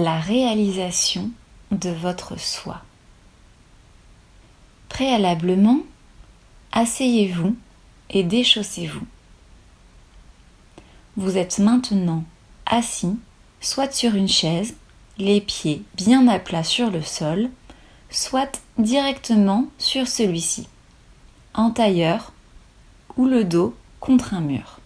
la réalisation de votre soi. Préalablement, asseyez-vous et déchaussez-vous. Vous êtes maintenant assis, soit sur une chaise, les pieds bien à plat sur le sol, soit directement sur celui-ci, en tailleur ou le dos contre un mur.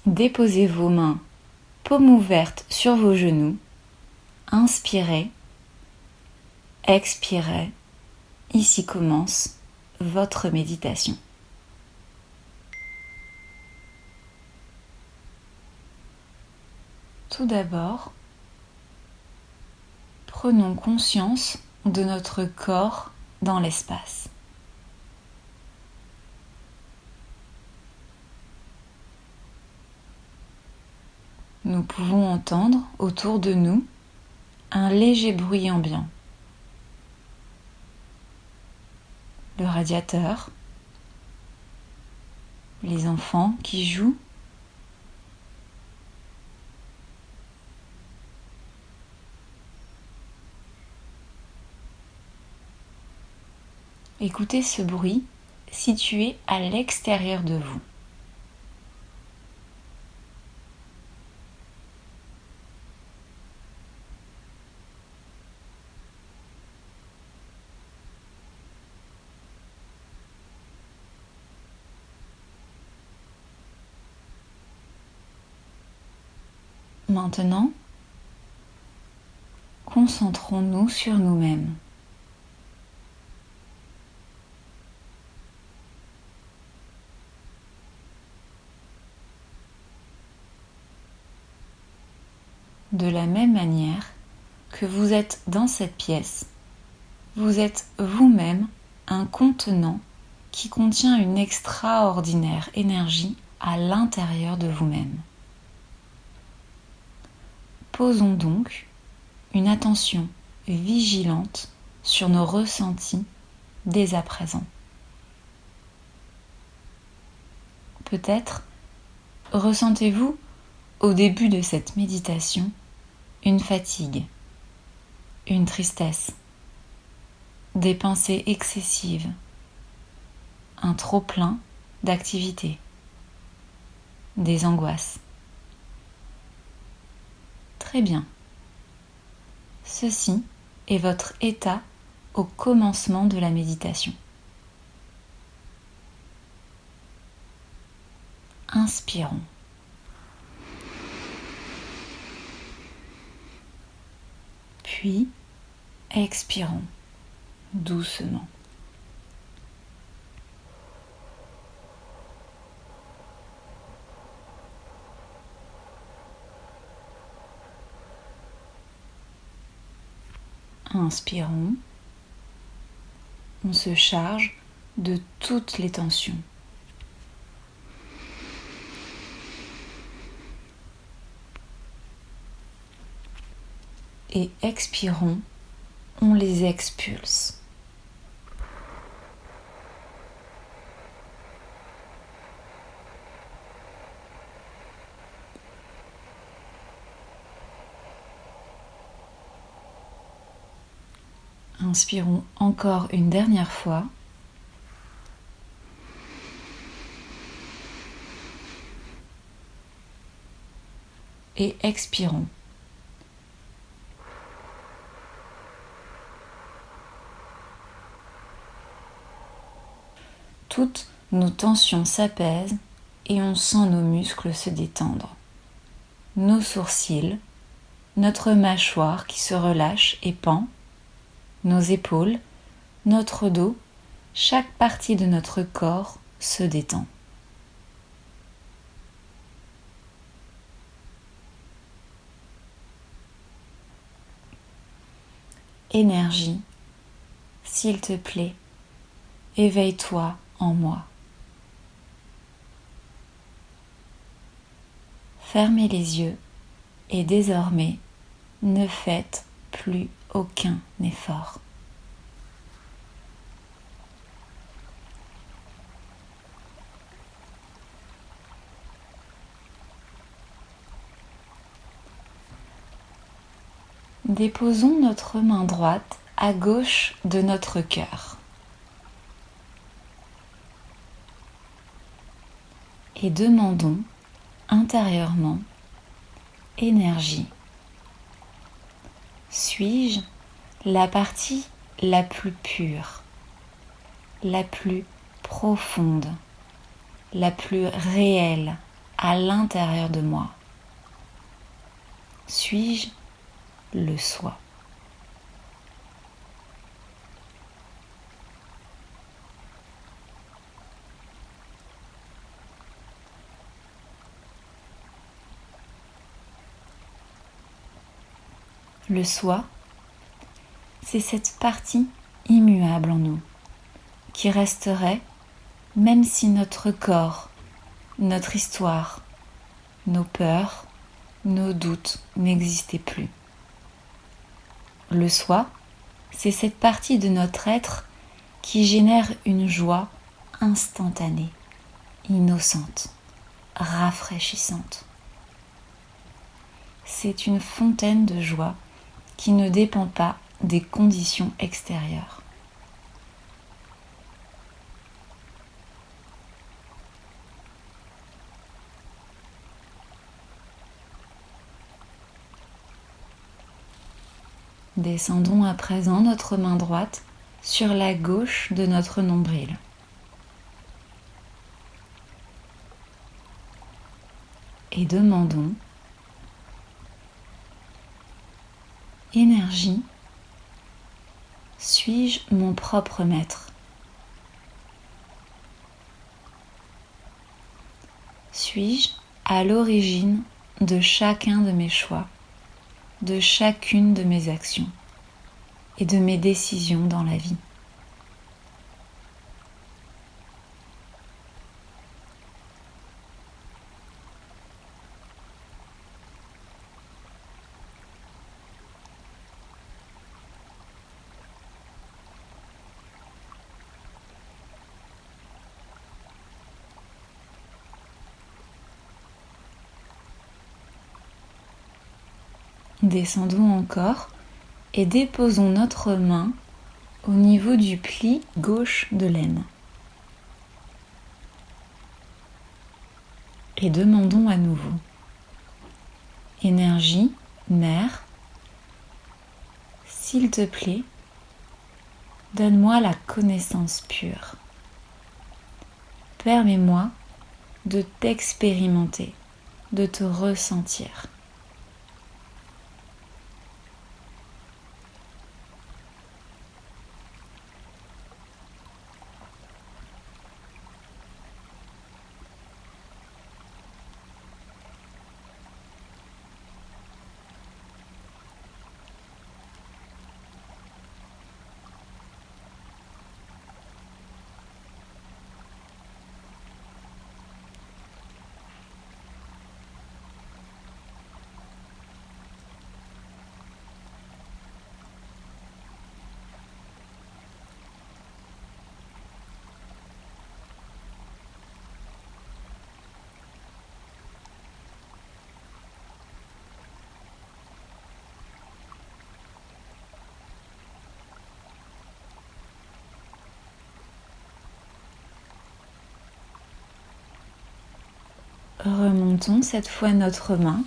Déposez vos mains, paumes ouvertes sur vos genoux. Inspirez, expirez. Ici commence votre méditation. Tout d'abord, prenons conscience de notre corps dans l'espace. Nous pouvons entendre autour de nous un léger bruit ambiant. Le radiateur, les enfants qui jouent, écoutez ce bruit situé à l'extérieur de vous. Maintenant, concentrons-nous sur nous-mêmes. De la même manière que vous êtes dans cette pièce, vous êtes vous-même un contenant qui contient une extraordinaire énergie à l'intérieur de vous-même. Posons donc une attention vigilante sur nos ressentis dès à présent. Peut-être ressentez-vous au début de cette méditation une fatigue, une tristesse, des pensées excessives, un trop-plein d'activités, des angoisses. Très bien. Ceci est votre état au commencement de la méditation. Inspirons. Puis, expirons doucement. Inspirons. On se charge de toutes les tensions. Et expirons, on les expulse. Inspirons encore une dernière fois. Et expirons. Toutes nos tensions s'apaisent et on sent nos muscles se détendre. Nos sourcils, notre mâchoire qui se relâche et pend, nos épaules, notre dos, chaque partie de notre corps se détend. Énergie, s'il te plaît, éveille-toi en moi. Fermez les yeux et désormais, ne faites plus aucun effort. Déposons notre main droite à gauche de notre cœur. Et demandons intérieurement: énergie. Suis-je la partie la plus pure, la plus profonde, la plus réelle à l'intérieur de moi? Suis-je le soi? Le soi, c'est cette partie immuable en nous, qui resterait même si notre corps, notre histoire, nos peurs, nos doutes n'existaient plus. Le soi, c'est cette partie de notre être qui génère une joie instantanée, innocente, rafraîchissante. C'est une fontaine de joie qui ne dépend pas des conditions extérieures. Descendons à présent notre main droite sur la gauche de notre nombril. Et demandons: énergie, suis-je mon propre maître? Suis-je à l'origine de chacun de mes choix, de chacune de mes actions et de mes décisions dans la vie? Descendons encore et déposons notre main au niveau du pli gauche de l'aine. Et demandons à nouveau: énergie, mère, s'il te plaît, donne-moi la connaissance pure. Permets-moi de t'expérimenter, de te ressentir. Remontons cette fois notre main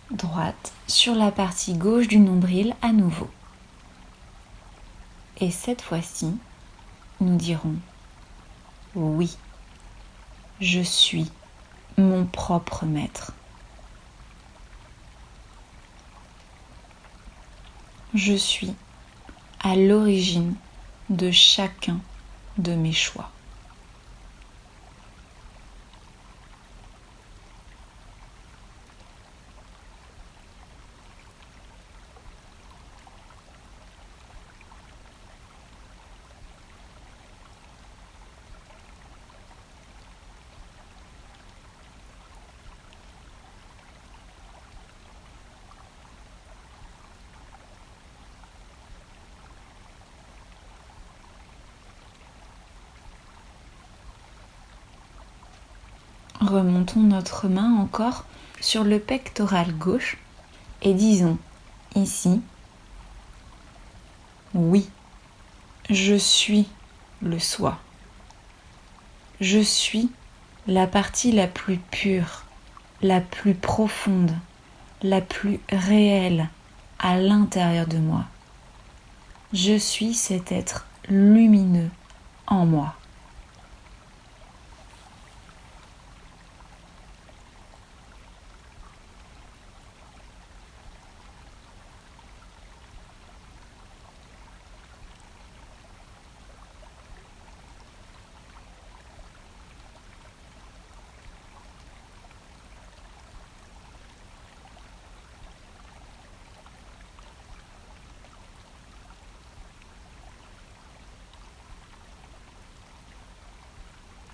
droite sur la partie gauche du nombril à nouveau. Et cette fois-ci, nous dirons: oui, je suis mon propre maître. Je suis à l'origine de chacun de mes choix. Remontons notre main encore sur le pectoral gauche et disons ici Oui, je suis le soi. Je suis la partie la plus pure, la plus profonde, la plus réelle à l'intérieur de moi. Je suis cet être lumineux en moi.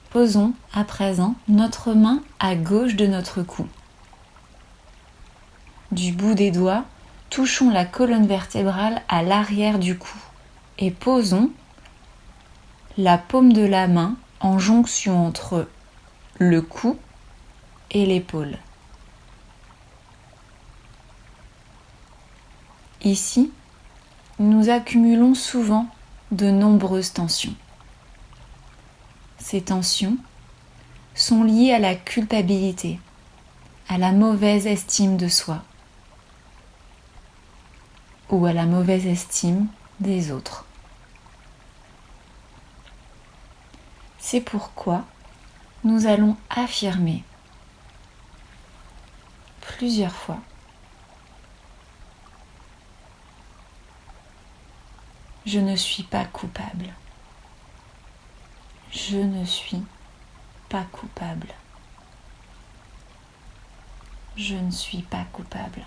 Posons à présent notre main à gauche de notre cou. Du bout des doigts, touchons la colonne vertébrale à l'arrière du cou et posons la paume de la main en jonction entre le cou et l'épaule. Ici, nous accumulons souvent de nombreuses tensions. Ces tensions sont liées à la culpabilité, à la mauvaise estime de soi ou à la mauvaise estime des autres. C'est pourquoi nous allons affirmer plusieurs fois: je ne suis pas coupable. Je ne suis pas coupable. Je ne suis pas coupable.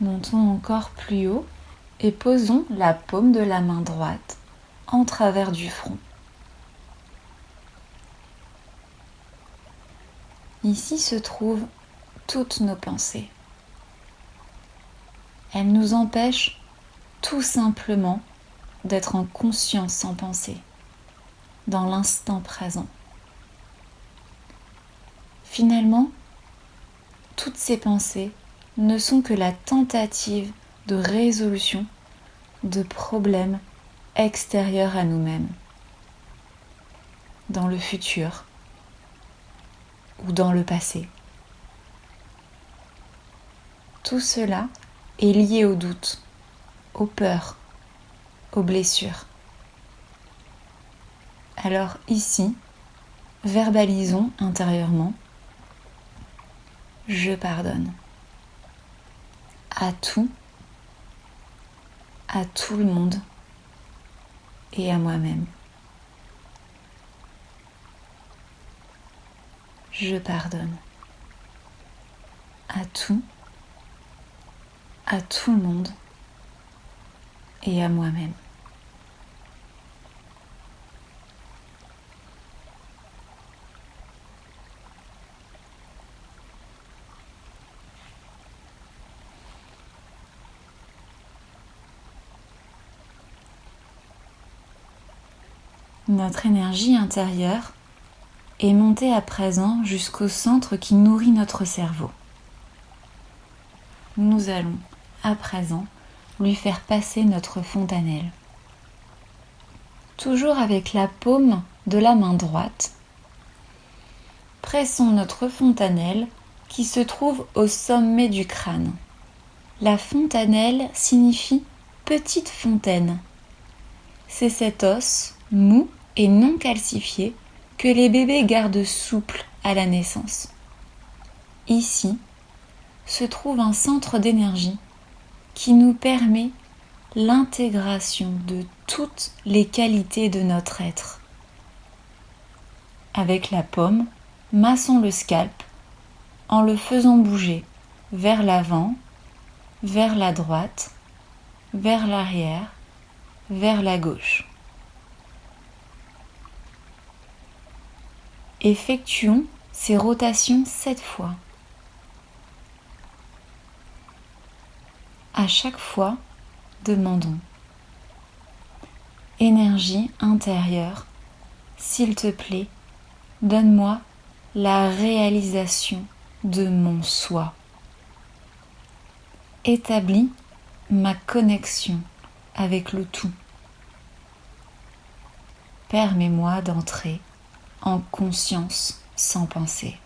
Montons encore plus haut et posons la paume de la main droite en travers du front. Ici se trouvent toutes nos pensées. Elles nous empêchent tout simplement d'être en conscience sans pensée, dans l'instant présent. Finalement, toutes ces pensées ne sont que la tentative de résolution de problèmes extérieurs à nous-mêmes, dans le futur ou dans le passé. Tout cela est lié au doute, aux peurs, aux blessures. Alors ici, verbalisons intérieurement: je pardonne. À tout le monde et à moi-même. Je pardonne. À tout le monde et à moi-même. Notre énergie intérieure est montée à présent jusqu'au centre qui nourrit notre cerveau. Nous allons à présent lui faire passer notre fontanelle. Toujours avec la paume de la main droite, pressons notre fontanelle qui se trouve au sommet du crâne. La fontanelle signifie petite fontaine. C'est cet os mou et non calcifié que les bébés gardent souple à la naissance. Ici se trouve un centre d'énergie qui nous permet l'intégration de toutes les qualités de notre être. Avec la paume, massons le scalp en le faisant bouger vers l'avant, vers la droite, vers l'arrière, vers la gauche. Effectuons ces rotations 7 fois. À chaque fois, demandons: énergie intérieure, s'il te plaît, donne-moi la réalisation de mon soi. Établis ma connexion avec le tout. Permets-moi d'entrer en conscience sans pensée.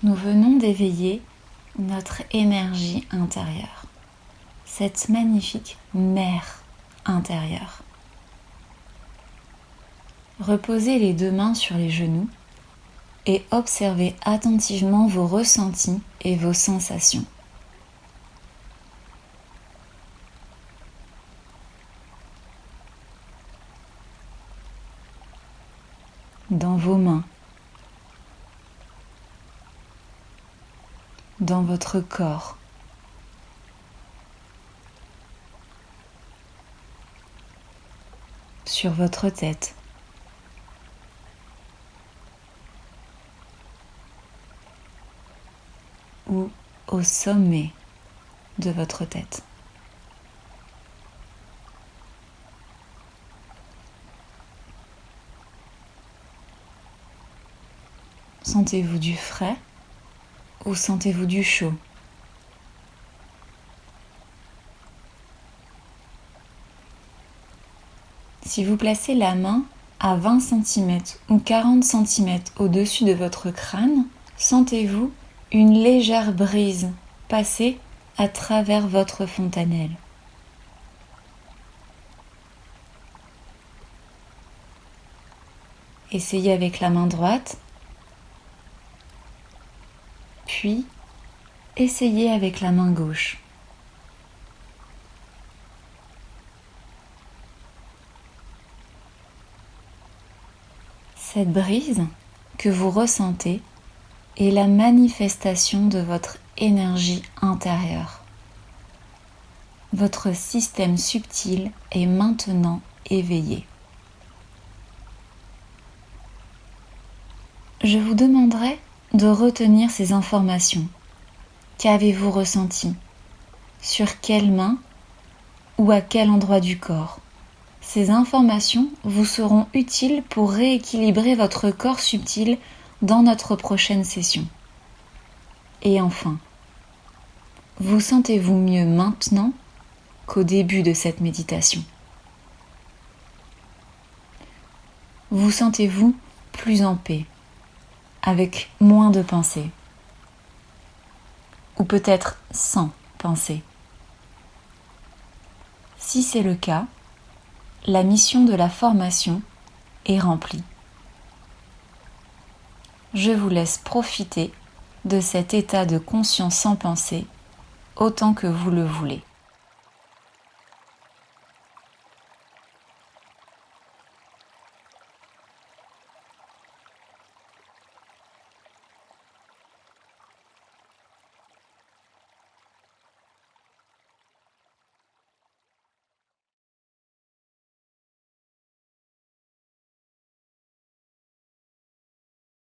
Nous venons d'éveiller notre énergie intérieure, cette magnifique mer intérieure. Reposez les 2 mains sur les genoux et observez attentivement vos ressentis et vos sensations. Dans vos mains, dans votre corps, sur votre tête, ou au sommet de votre tête. Sentez-vous du frais ou sentez-vous du chaud? Si vous placez la main à 20 cm ou 40 cm au-dessus de votre crâne, sentez-vous une légère brise passer à travers votre fontanelle. Essayez avec la main droite, puis essayez avec la main gauche. Cette brise que vous ressentez est la manifestation de votre énergie intérieure. Votre système subtil est maintenant éveillé. Je vous demanderai de retenir ces informations. Qu'avez-vous ressenti? Sur quelle main ou à quel endroit du corps? Ces informations vous seront utiles pour rééquilibrer votre corps subtil dans notre prochaine session. Et enfin, vous sentez-vous mieux maintenant qu'au début de cette méditation? Vous sentez-vous plus en paix, avec moins de pensées, ou peut-être sans pensée? Si c'est le cas, la mission de la formation est remplie. Je vous laisse profiter de cet état de conscience sans pensée autant que vous le voulez.